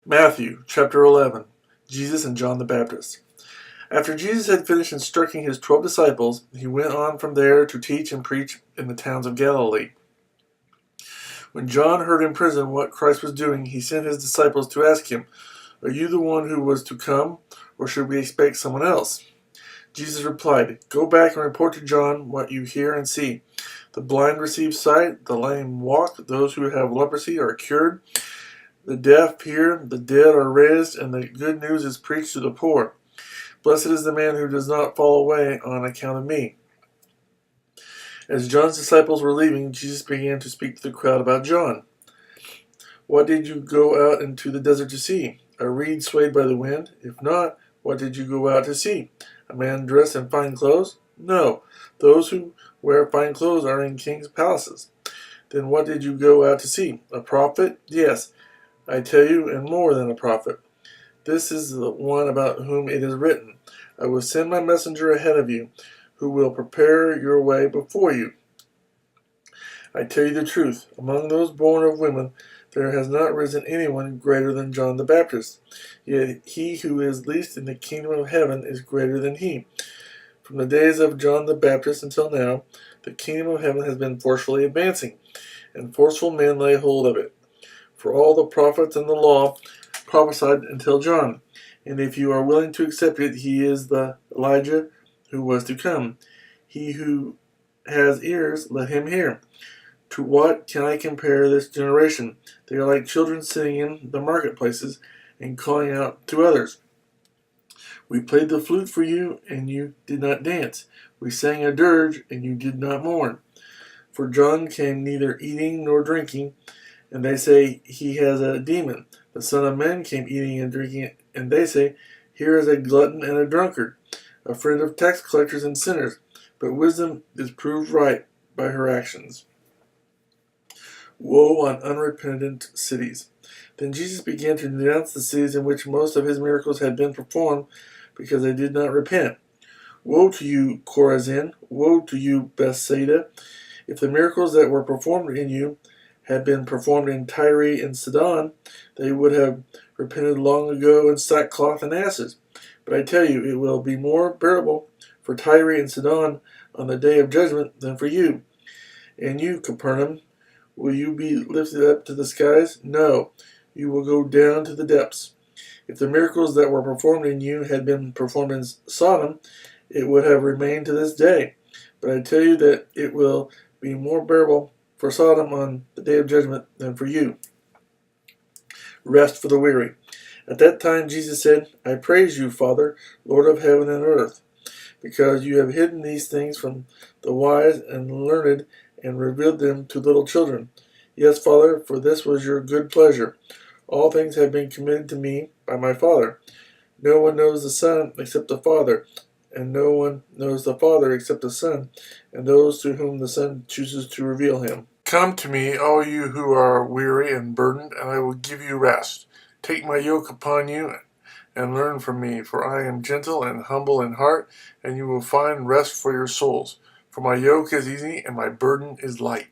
Matthew chapter 11. Jesus and John the Baptist. After Jesus had finished instructing his 12 disciples, he went on from there to teach and preach in the towns of Galilee. When John heard in prison what Christ was doing, he sent his disciples to ask him, "Are you the one who was to come, or should we expect someone else?" Jesus replied, "Go back and report to John what you hear and see. The blind receive sight, the lame walk, those who have leprosy are cured, the deaf hear, the dead are raised, and the good news is preached to the poor. Blessed is the man who does not fall away on account of me." As John's disciples were leaving, Jesus began to speak to the crowd about John. "What did you go out into the desert to see? A reed swayed by the wind? If not, what did you go out to see? A man dressed in fine clothes? No, those who wear fine clothes are in kings' palaces. Then what did you go out to see? A prophet? Yes, I tell you, and more than a prophet. This is the one about whom it is written, 'I will send my messenger ahead of you, who will prepare your way before you.' I tell you the truth, among those born of women, there has not risen anyone greater than John the Baptist. Yet he who is least in the kingdom of heaven is greater than he. From the days of John the Baptist until now, the kingdom of heaven has been forcefully advancing, and forceful men lay hold of it. For all the prophets and the law prophesied until John. And if you are willing to accept it, he is the Elijah who was to come. He who has ears, let him hear. To what can I compare this generation? They are like children sitting in the marketplaces and calling out to others. We played the flute for you, and you did not dance. We sang a dirge, and you did not mourn. For John came neither eating nor drinking, and they say he has a demon. The Son of Man came eating and drinking, and they say, here is a glutton and a drunkard, a friend of tax collectors and sinners. But wisdom is proved right by her actions. Woe on unrepentant cities. Then Jesus began to denounce the cities in which most of his miracles had been performed, because they did not repent. Woe to you, Chorazin! Woe to you, Bethsaida! If the miracles that were performed in you had been performed in Tyre and Sidon, they would have repented long ago in sackcloth and ashes. But I tell you, it will be more bearable for Tyre and Sidon on the day of judgment than for you. And you, Capernaum, will you be lifted up to the skies? No, you will go down to the depths. If the miracles that were performed in you had been performed in Sodom, it would have remained to this day. But I tell you that it will be more bearable for Sodom on the day of judgment than for you. Rest for the weary. At that time Jesus said, I praise you, Father, Lord of heaven and earth, because you have hidden these things from the wise and learned and revealed them to little children. Yes, Father, for this was your good pleasure. All things have been committed to me by my Father. No one knows the Son except the Father, and no one knows the Father except the Son, and those to whom the Son chooses to reveal him. Come to me, all you who are weary and burdened, and I will give you rest. Take my yoke upon you and learn from me, for I am gentle and humble in heart, and you will find rest for your souls. For my yoke is easy and my burden is light.